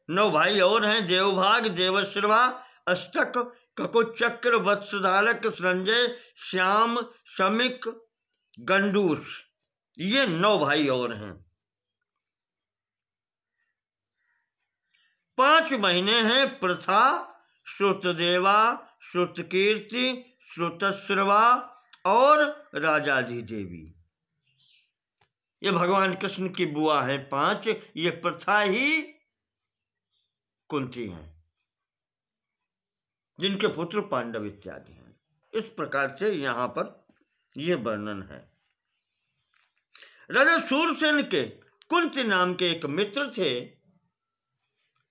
9 भाई और हैं, देवभाग, देवश्रवा, अष्टक, ककुचक्र, वत्सधारक, संजय, श्याम, शमिक, गंडूस, ये 9 भाई और हैं। 5 महीने हैं प्रथा, श्रुतदेवा, श्रुतकीर्ति, श्रुतश्रवा और राजाजी देवी। ये भगवान कृष्ण की बुआ है 5, ये प्रथा ही कुंती हैं, जिनके पुत्र पांडव इत्यादि हैं। इस प्रकार से यहां पर यह वर्णन है। राजा सूरसेन के कुंती नाम के एक मित्र थे।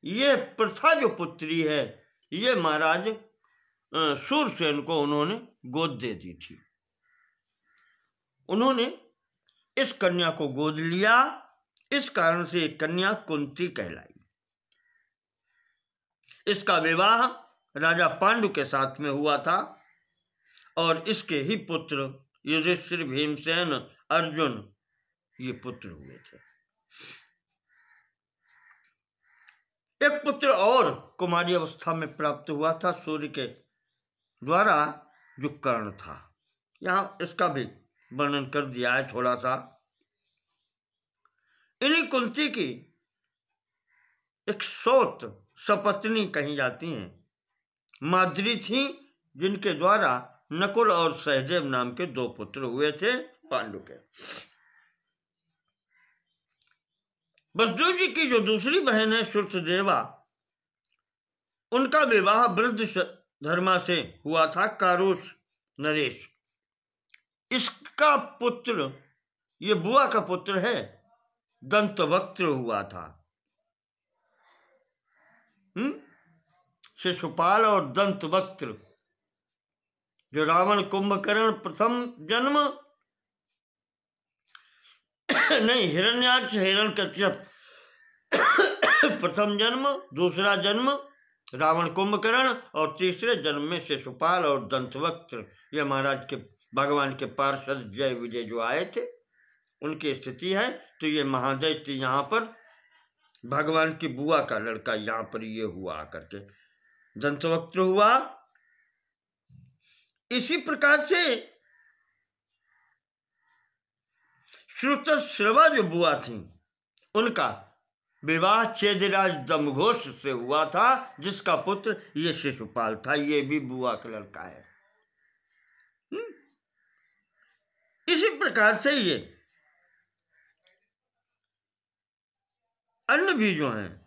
ये प्रथा जो पुत्री है, ये महाराज सूरसेन को उन्होंने गोद दे दी थी। उन्होंने इस कन्या को गोद लिया, इस कारण से एक कन्या कुंती कहलाई। इसका विवाह राजा पांडु के साथ में हुआ था और इसके ही पुत्र युधिष्ठिर, भीमसेन, अर्जुन ये पुत्र हुए थे। एक पुत्र और कुमारी अवस्था में प्राप्त हुआ था सूर्य के द्वारा, जो कर्ण था। यहां इसका भी वर्णन कर दिया है थोड़ा सा। इन्हीं कुंती की एक सौत सपत्नी कही जाती हैं माद्री थी, जिनके द्वारा नकुल और सहदेव नाम के 2 पुत्र हुए थे पांडु के। वसुदेव जी की जो दूसरी बहन है श्रुतदेवा, उनका विवाह वृद्धधर्मा से हुआ था, कारुष नरेश। इसका पुत्र, ये बुआ का पुत्र है, दंतवक्त्र हुआ था। शिशुपाल और दंतवक्त्र, जो रावण कुंभकर्ण प्रथम जन्म नहीं, हिरण्याक्ष हिरण्यकश्यप प्रथम जन्म, दूसरा जन्म रावण कुंभकर्ण और तीसरे जन्म में शिशुपाल और दंतवक्त्र, ये महाराज के भगवान के पार्षद जय विजय जो आए थे, उनकी स्थिति है। तो ये महादैत्य यहाँ पर भगवान की बुआ का लड़का यहाँ पर ये हुआ आकर के दंतवक्त्र हुआ। इसी प्रकार से श्रुतश्रवा जो बुआ थी, उनका विवाह चेदिराज दमघोष से हुआ था, जिसका पुत्र ये शिशुपाल था। ये भी बुआ का लड़का है। इसी प्रकार से ये अन्य भी जो हैं,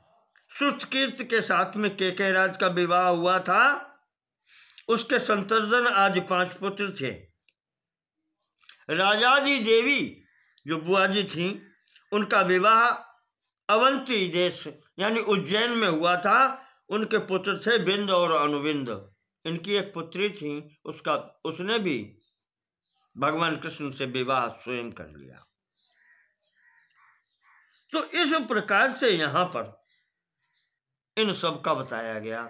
श्रुतकीर्ति के साथ में केकयराज का विवाह हुआ था। उसके संतर्जन आज 5 पुत्र थे। राजाजी देवी जो बुआ जी थी, उनका विवाह अवंती देश यानी उज्जैन में हुआ था। उनके पुत्र थे बिंद और अनुबिंद। इनकी एक पुत्री थी, उसने भी भगवान कृष्ण से विवाह स्वयं कर लिया। तो इस प्रकार से यहां पर इन सब का बताया गया।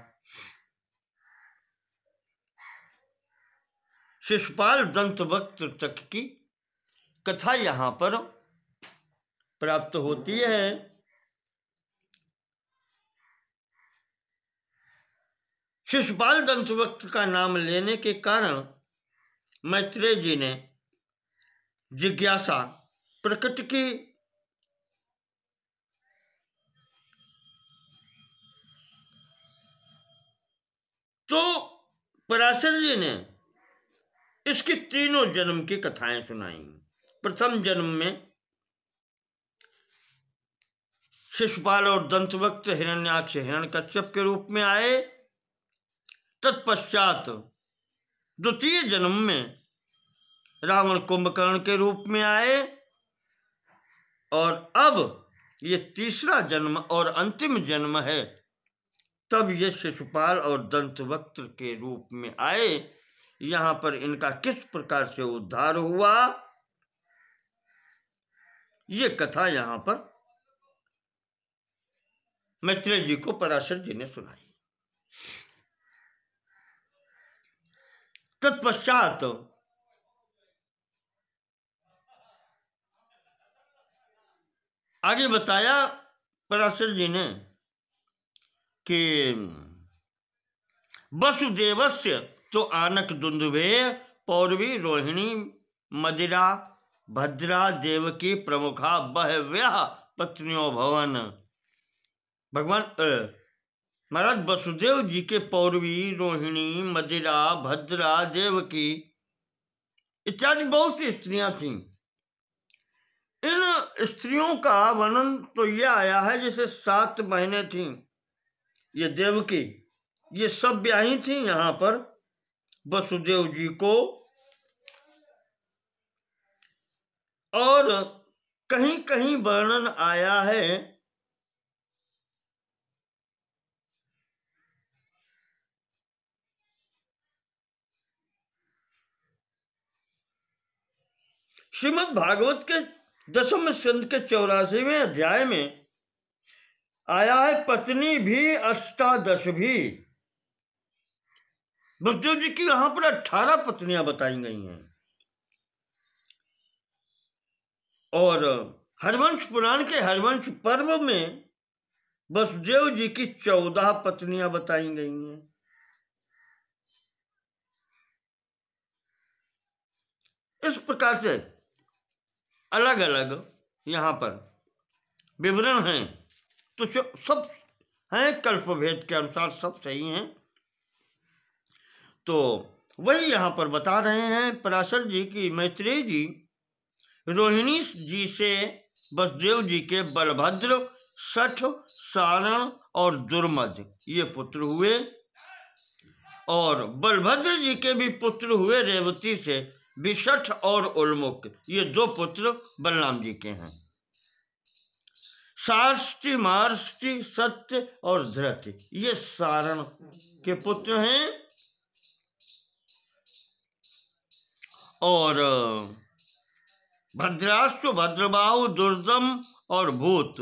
शिशुपाल दंतवक्त्र तक की कथा यहां पर प्राप्त होती है। शिशुपाल दंतवक्त्र का नाम लेने के कारण मैत्रेय जी ने जिज्ञासा प्रकट की। तो पराशर जी ने इसकी 3 जन्म की कथाएं सुनाई। प्रथम जन्म में शिशुपाल और दंतवक्त्र हिरण्याक्ष हिरण्यकश्यप के रूप में आए। तत्पश्चात द्वितीय जन्म में रावण कुंभकर्ण के रूप में आए और अब ये तीसरा जन्म और अंतिम जन्म है, तब ये शिशुपाल और दंतवक्त्र के रूप में आए। यहां पर इनका किस प्रकार से उद्धार हुआ, ये कथा यहां पर मैत्रेय जी को पराशर जी ने सुनाई। तत्पश्चात आगे बताया पराशर जी ने कि वसुदेवस्य तो आनक दुंदुभे पौरवी रोहिणी मदिरा भद्रा देवकी प्रमुखा बहव्यः पत्नियों भवन। भगवान महाराज वसुदेव जी के पौरवी रोहिणी मदिरा भद्रा देवकी इत्यादि बहुत सी स्त्रियां थीं। इन स्त्रियों का वर्णन तो यह आया है जैसे 7 बहनें थीं। ये देवकी ये सब ब्याही थी यहाँ पर वसुदेव जी को, और कहीं कहीं वर्णन आया है श्रीमद् भागवत के 10वें स्कंद के 84वें अध्याय में आया है पत्नी भी अष्टादश भी। वसुदेव जी की यहां पर 18 पत्नियां बताई गई हैं, और हरवंश पुराण के हरवंश पर्व में वसुदेव जी की 14 पत्नियां बताई गई हैं। इस प्रकार से अलग अलग यहाँ पर विवरण हैं, तो सब हैं कल्पभेद के अनुसार सब सही हैं। तो वही यहाँ पर बता रहे हैं पराशर जी की मैत्रेय जी रोहिणी जी से वसुदेव जी के बलभद्र, सठ, सारण और दुर्मद ये पुत्र हुए, और बलभद्र जी के भी पुत्र हुए रेवती से विशठ और उल्मुख, ये 2 पुत्र बलराम जी के हैं। साष्टि, मार्ष्टि, सत्य और धृति ये सारण के पुत्र हैं, और भद्राश्व, भद्रबाहु, दुर्दम और भूत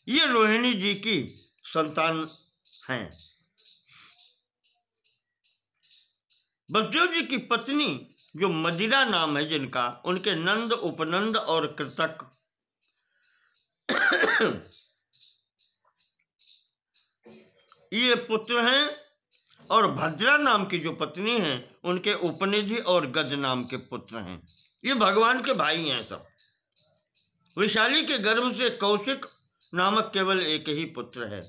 ये रोहिणी जी की संतान हैं। वसुदेव जी की पत्नी जो मदिरा नाम है जिनका, उनके नंद, उपनंद और कृतक ये पुत्र हैं, और भद्रा नाम की जो पत्नी हैं उनके उपनिधि और गज नाम के पुत्र हैं। ये भगवान के भाई हैं सब। विशाली के गर्भ से कौशिक नामक केवल एक ही पुत्र है।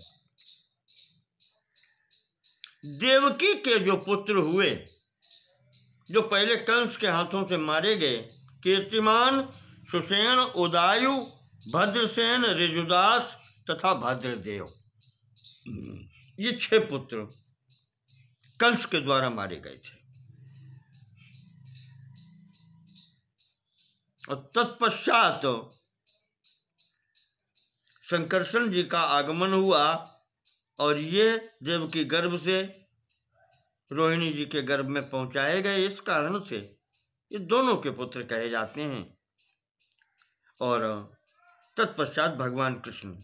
देवकी के जो पुत्र हुए, जो पहले कंस के हाथों से मारे गए, कीर्तिमान, सुसेन, उदायु, भद्रसेन, ऋजुदास तथा भद्रदेव, ये 6 पुत्र कंस के द्वारा मारे गए थे। और तत्पश्चात शंकरसन जी का आगमन हुआ, और ये देवकी गर्भ से रोहिणी जी के गर्भ में पहुंचाए गए। इस कारण से ये दोनों के पुत्र कहे जाते हैं। और तत्पश्चात भगवान कृष्ण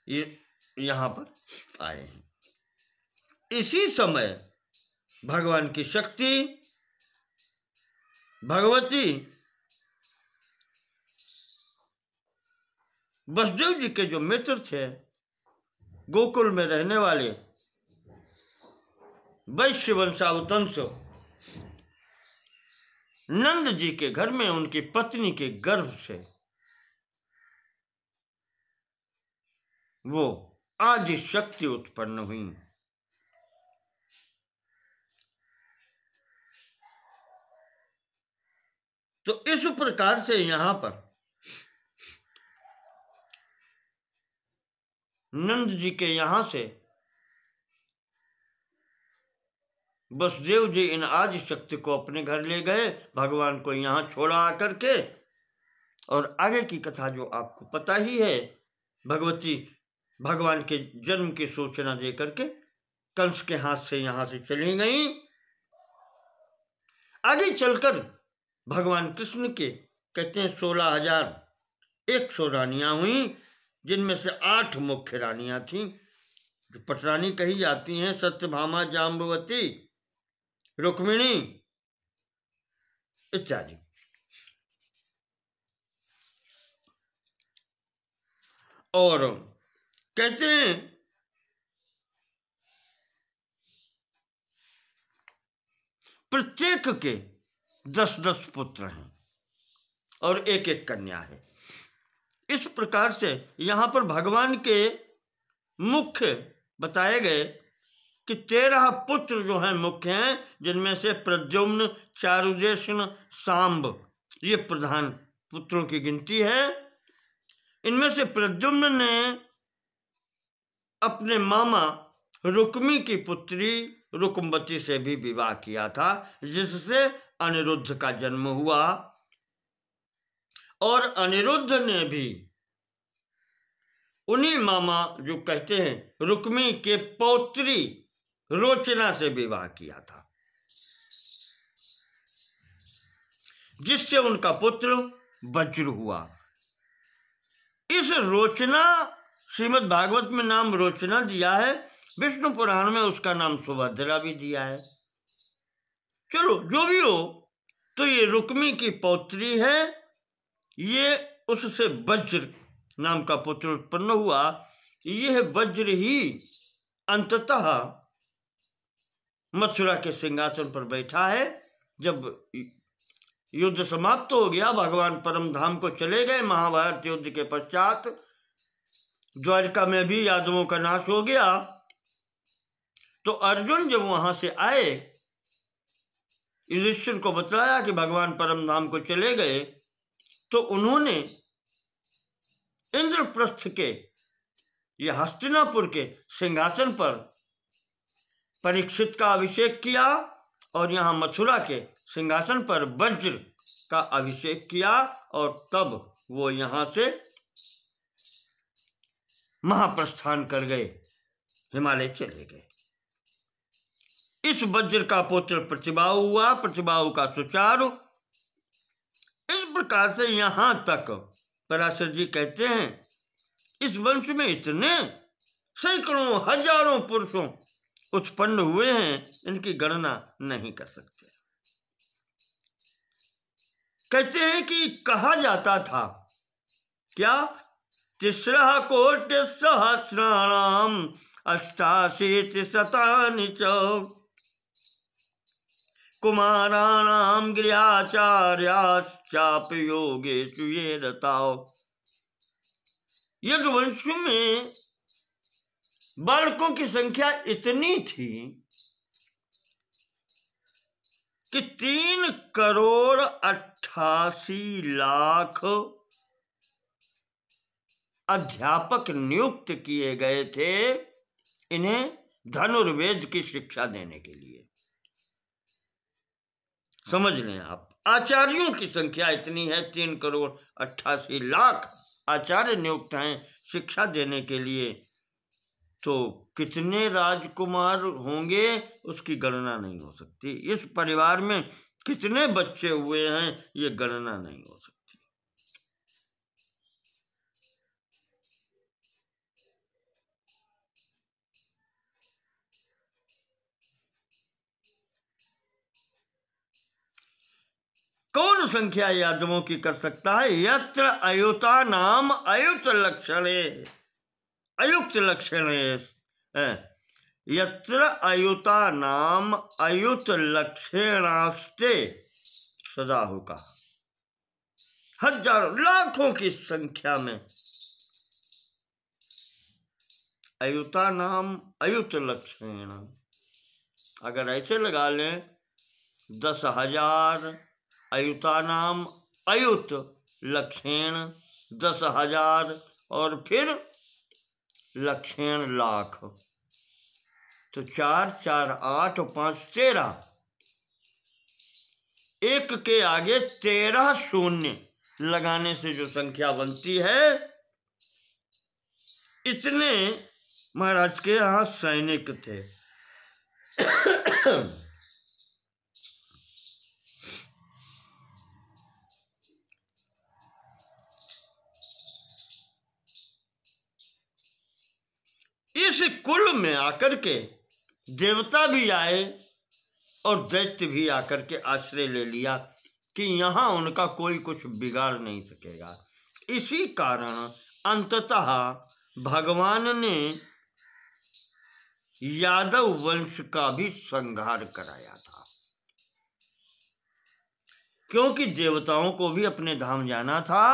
ये यहाँ पर आए हैं। इसी समय भगवान की शक्ति भगवती वसुदेव जी के जो मित्र थे, गोकुल में रहने वाले वैश्य वंशावतंश नंद जी के घर में उनकी पत्नी के गर्भ से वो आदि शक्ति उत्पन्न हुई। तो इस प्रकार से यहां पर नंद जी के यहां से वसुदेव जी इन आदि शक्ति को अपने घर ले गए, भगवान को यहां छोड़ा आकर के। और आगे की कथा जो आपको पता ही है, भगवती भगवान के जन्म की सूचना दे करके कंस के हाथ से यहां से चली गई। आगे चलकर भगवान कृष्ण के कहते हैं 16,100 रानियां हुई, जिनमें से 8 मुख्य रानियां थीं जो पटरानी कही जाती हैं, सत्यभामा, जाम्बवती, रुक्मिणी इत्यादि। और कहते हैं प्रत्येक के 10-10 पुत्र हैं और एक एक कन्या है। इस प्रकार से यहाँ पर भगवान के मुख्य बताए गए कि 13 पुत्र जो हैं मुख्य हैं, जिनमें से प्रद्युम्न, चारुदेशन, सांब ये प्रधान पुत्रों की गिनती है। इनमें से प्रद्युम्न ने अपने मामा रुक्मी की पुत्री रुक्मवती से भी विवाह किया था, जिससे अनिरुद्ध का जन्म हुआ। और अनिरुद्ध ने भी उन्हीं मामा जो कहते हैं रुक्मी के पौत्री रोचना से विवाह किया था, जिससे उनका पुत्र वज्र हुआ। इस रोचना, श्रीमद् भागवत में नाम रोचना दिया है, विष्णु पुराण में उसका नाम सुभद्रा भी दिया है। चलो जो भी हो, तो ये रुक्मी की पौत्री है, ये उससे वज्र नाम का पुत्र उत्पन्न हुआ। यह वज्र ही अंततः मथुरा के सिंहासन पर बैठा है। जब युद्ध समाप्त हो गया, भगवान परम धाम को चले गए, महाभारत युद्ध के पश्चात द्वारिका में भी यादवों का नाश हो गया, तो अर्जुन जब वहां से आए, युधिष्ठिर को बतलाया कि भगवान परम धाम को चले गए, तो उन्होंने इंद्रप्रस्थ के, ये हस्तिनापुर के सिंहासन पर परीक्षित का अभिषेक किया और यहाँ मथुरा के सिंहासन पर वज्र का अभिषेक किया, और तब वो यहाँ से महाप्रस्थान कर गए, हिमालय चले गए। इस वज्र का पुत्र प्रतिबाहु हुआ, प्रतिबाहु का सुचारु। इस प्रकार से यहाँ तक पराशर जी कहते हैं इस वंश में इतने सैकड़ों हजारों पुरुषों उत्पन्न हुए हैं, इनकी गणना नहीं कर सकते। कहते हैं कि कहा जाता था क्या, 3 कोटि सहस्राणाम 88 शतानि च कुमाराणाम गृहाचार्याश्चाप योगेषु ये रताओ। यदुवंश में बालकों की संख्या इतनी थी कि 3,88,00,000 अध्यापक नियुक्त किए गए थे इन्हें धनुर्वेद की शिक्षा देने के लिए। समझ लें आप, आचार्यों की संख्या इतनी है, 3,88,00,000 आचार्य नियुक्त हैं शिक्षा देने के लिए। तो कितने राजकुमार होंगे उसकी गणना नहीं हो सकती। इस परिवार में कितने बच्चे हुए हैं ये गणना नहीं हो सकती। कौन संख्या यादवों की कर सकता है? यत्र अयुता नाम अयुत लक्षणे, अयुक्त लक्षणे, यत्र अयुता नाम अयुत लक्षणास्ते सदा होगा। हजारों लाखों की संख्या में अयुता नाम अयुत लक्षण, अगर ऐसे लगा लें 10,000 अयुता नाम अयुत लक्षण 10,000 और फिर लक्षण लाख, तो 4, 4, 8, 5, 13, एक के आगे 13 शून्य लगाने से जो संख्या बनती है, इतने महाराज के यहाँ सैनिक थे। इस कुल में आकर के देवता भी आए और दैत्य भी आकर के आश्रय ले लिया कि यहाँ उनका कोई कुछ बिगाड़ नहीं सकेगा। इसी कारण अंततः भगवान ने यादव वंश का भी संहार कराया था, क्योंकि देवताओं को भी अपने धाम जाना था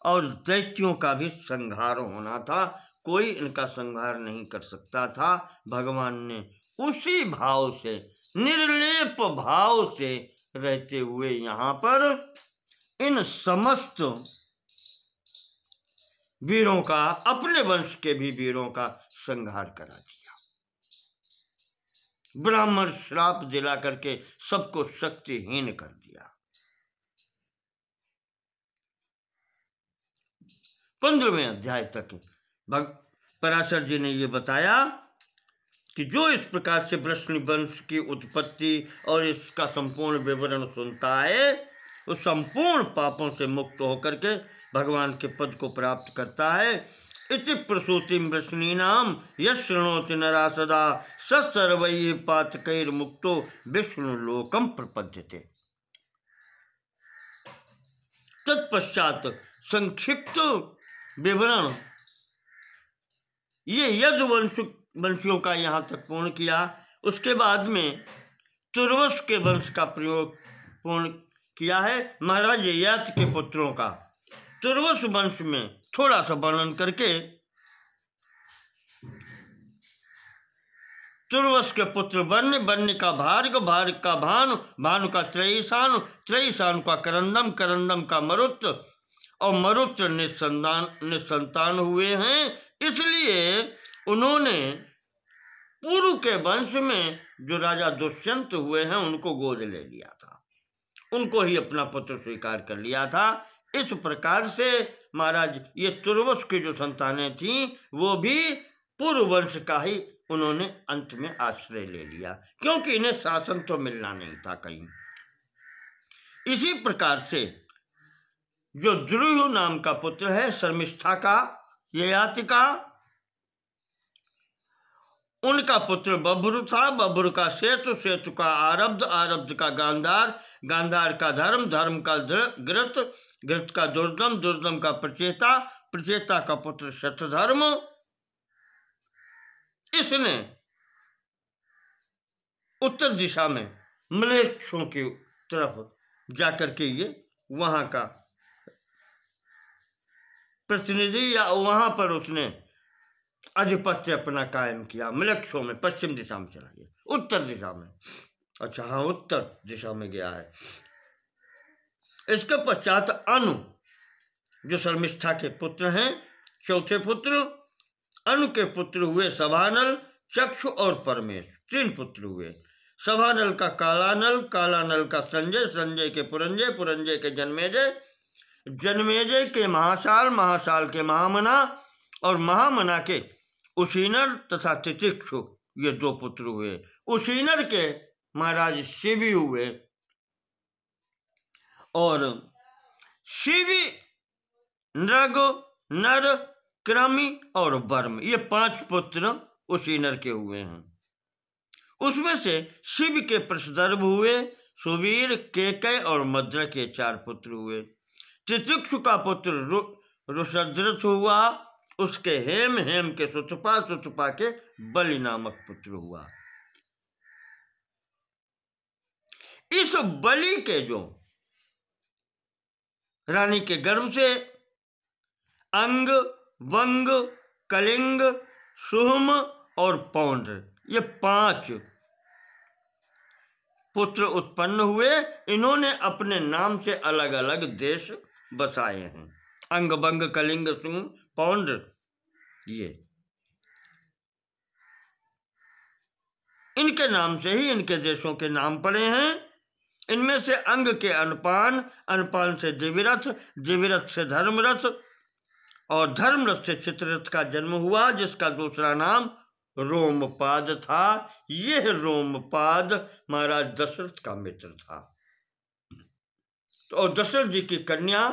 और दैत्यों का भी संहार होना था। कोई इनका संहार नहीं कर सकता था। भगवान ने उसी भाव से, निर्लेप भाव से रहते हुए यहाँ पर इन समस्त वीरों का, अपने वंश के भी वीरों का संहार करा दिया। ब्राह्मण श्राप दिला करके सबको शक्तिहीन कर दिया। 15वें अध्याय तक पराशर जी ने ये बताया कि जो इस प्रकार से वृष्णि वंश की उत्पत्ति और इसका संपूर्ण विवरण सुनता है, वो संपूर्ण पापों से मुक्त होकर के भगवान के पद को प्राप्त करता है। इति प्रसूतिम वृष्णीनाम यः शृणोति नरा सदा स सर्वैः पातकैर्मुक्तो विष्णुलोकम प्रपद्यते। तत्पश्चात संक्षिप्त विवरण ये यदुवंशियों का यहाँ तक पूर्ण किया। उसके बाद में तुर्वस के वंश का प्रयोग पूर्ण किया है, महाराज ययाति के पुत्रों का। तुर्वस वंश में थोड़ा सा वर्णन करके तुर्वस के पुत्र वन्य, वन्य का भार्ग, भार्ग का भानु, भानु का त्रयीशानु, त्रयीशानु का करंदम, करंदम का मरुत और मरुत निसंतान हुए हैं। इसलिए उन्होंने पुरु के वंश में जो राजा दुष्यंत हुए हैं उनको गोद ले लिया था, उनको ही अपना पुत्र स्वीकार कर लिया था। इस प्रकार से महाराज ये तुर्वस की जो संतानें थीं वो भी पुरु वंश का ही उन्होंने अंत में आश्रय ले लिया, क्योंकि इन्हें शासन तो मिलना नहीं था कहीं। इसी प्रकार से जो द्रुह नाम का पुत्र है शर्मिष्ठा का, ययाति का, उनका पुत्र बभ्रु था, बभ्रु का सेतु, सेतु का आरब्ध, आरब्ध का गांधार, गांधार का धर्म, धर्म का घृत, घृत का दुर्दम, दुर्दम का प्रचेता, प्रचेता का पुत्र शतधर्म। इसने उत्तर दिशा में मलेच्छों की तरफ जाकर के ये वहां का प्रतिनिधि या वहां पर उसने आधिपत्य अपना कायम किया। मलेच्छों में पश्चिम दिशा में चला गया, उत्तर दिशा में। अच्छा हाँ, उत्तर दिशा में गया है। इसके पश्चात अनु जो शर्मिष्ठा के पुत्र हैं, चौथे पुत्र अनु के पुत्र हुए सभानल, चक्षु और परमेश, 3 पुत्र हुए। सभानल का कालानल, कालानल का संजय, संजय के पुरंजय, पुरंजय के जन्मेजय, जन्मेजय के महासाल, महासाल के महामना और महामना के उशीनर तथा तितिक्षु, ये 2 पुत्र हुए। उशीनर के महाराज शिवी हुए और शिवी नृग, नर, क्रमी और वर्म, ये 5 पुत्र उशीनर के हुए हैं। उसमें से शिव के प्रसदर्भ हुए, सुवीर, केकय और मद्र के 4 पुत्र हुए। तितिक्षु का पुत्र रुषद्रथ हुआ, उसके हेम, हेम के सुतपा, सुतपा के बलि नामक पुत्र हुआ। इस बलि के जो रानी के गर्भ से अंग, वंग, कलिंग, सुहम और पौंड्र, ये 5 पुत्र उत्पन्न हुए। इन्होंने अपने नाम से अलग अलग देश बसाए हैं। अंग, वंग, कलिंग, सुहम, पौंड्र, ये इनके नाम से ही इनके देशों के नाम पड़े हैं। इनमें से अंग के अनपान, अनपान से दिविरथ, दिविरथ से धर्मरथ और धर्मरथ से चित्ररथ का जन्म हुआ, जिसका दूसरा नाम रोमपाद था। यह रोमपाद महाराज दशरथ का मित्र था। और दशरथ जी की कन्या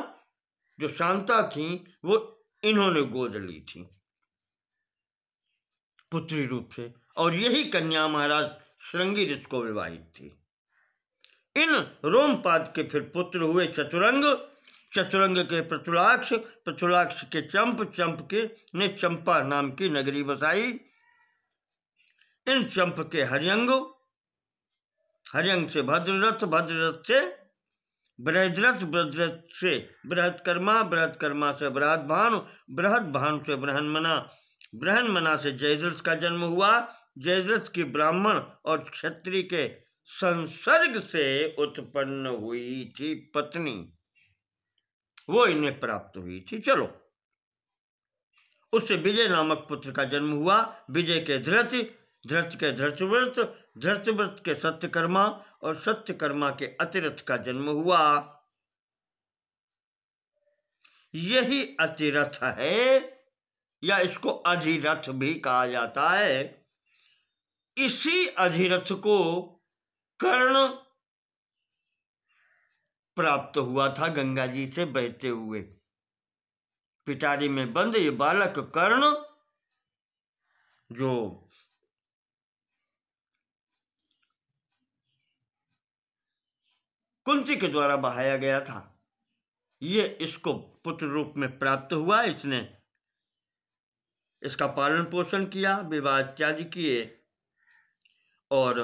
जो शांता थी वो इन्होंने गोद ली थी पुत्री रूप से, और यही कन्या महाराज श्रृंगी ऋषि को विवाहित थी। इन रोमपाद के फिर पुत्र हुए चतुरंग, चतुरंग के प्रचुलाक्ष, प्रचुलाक्ष के चंप, चंप के ने चंपा नाम की नगरी बसाई। इन चंप के हरियंग, हरियंग से भद्ररथ, भद्ररथ से बृहद्रथ, बृहद्रथ से बृहत्कर्मा, बृहत्कर्मा से बृहद्भानु, बृहद्भानु से बृहन्मना, बृहन्मना से जयद्रथ का जन्म हुआ। जयद्रथ की ब्राह्मण और क्षत्रिय के संसर्ग से उत्पन्न हुई थी पत्नी, वो इन्हें प्राप्त हुई थी। चलो, उससे विजय नामक पुत्र का जन्म हुआ। विजय के धृति, धृत के धृतव्रत, धृतव्रत के सत्यकर्मा और सत्यकर्मा के अतिरथ का जन्म हुआ। यही अतिरथ है, या इसको अधिरथ भी कहा जाता है। इसी अधिरथ को कर्ण प्राप्त हुआ था गंगा जी से बहते हुए। पिटारी में बंद ये बालक कर्ण, जो कुंती के द्वारा बहाया गया था, ये इसको पुत्र रूप में प्राप्त हुआ। इसने इसका पालन पोषण किया, विवाह इत्यादि किए, और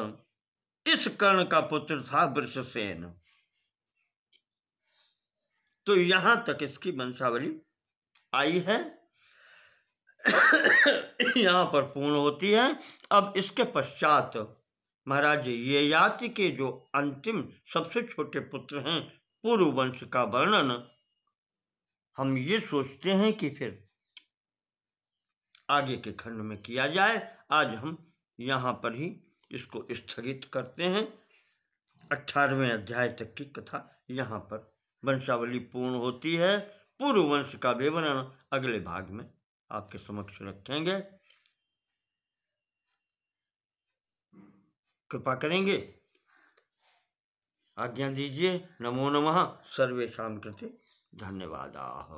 इस कर्ण का पुत्र था वृषसेन। तो यहां तक इसकी वंशावली आई है, यहां पर पूर्ण होती है। अब इसके पश्चात महाराज ययाति के जो अंतिम सबसे छोटे पुत्र हैं, पूर्व वंश का वर्णन हम ये सोचते हैं कि फिर आगे के खंड में किया जाए। आज हम यहाँ पर ही इसको स्थगित करते हैं। 18वें अध्याय तक की कथा यहाँ पर वंशावली पूर्ण होती है। पूर्व वंश का विवरण अगले भाग में आपके समक्ष रखेंगे। कृपा करेंगे, आज्ञा दीजिए। नमो नमः। सर्वेषां कृते धन्यवादाः।